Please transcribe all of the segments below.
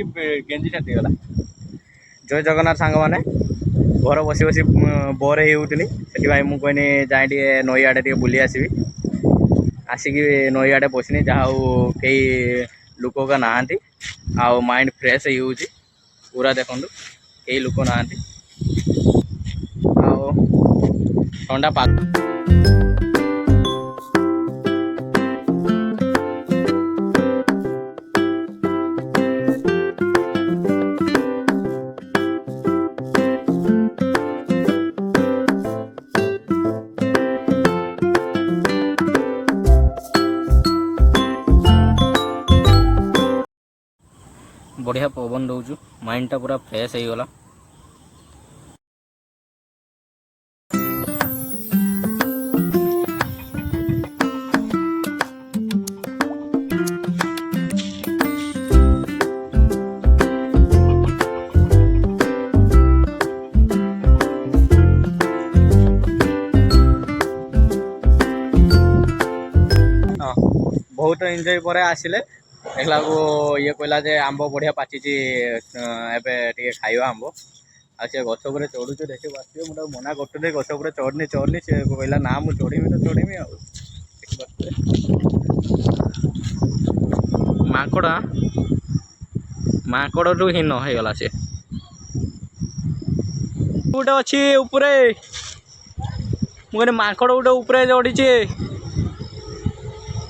कि गेंजी छाती गला जय जगन्नाथ सांग मैंने घर बसी बसी बोर होती से मुझे कहनी जाए टे नई आड़े टे बुली आसबि आसिक नई आड़े बसनी जहाँ कई लोक नहांती आउ माइंड फ्रेश हो पूरा देखु कई लोक नहांती आउ ठंडा पाग बढ़िया पवन दौचु माइंडटा पूरा फ्रेश हो गला। बहुत एंजॉय पर आसिले देखला को ये कहला जे आंब बढ़िया पाची एबे खाइबा आंब आ से गछ उपर चढ़ू देखे बात मुझे मना करते गछ उपर चढ़नी चढ़नी से कहला ना मुझे चढ़ीमी तो चढ़ीमी माकड़ा माकड़ टू हीन हो गला से गोटे अच्छी उपरे मुझे माकड़ गोटे उपरे चढ़ी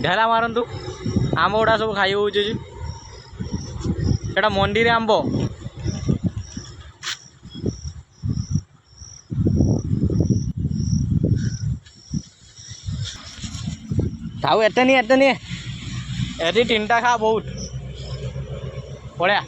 ढेला मारतु आंब गुड़ा सब खाई हो मंडी आंब खाऊ एटे नहीं एटे 3टा खा बहुत बढ़िया।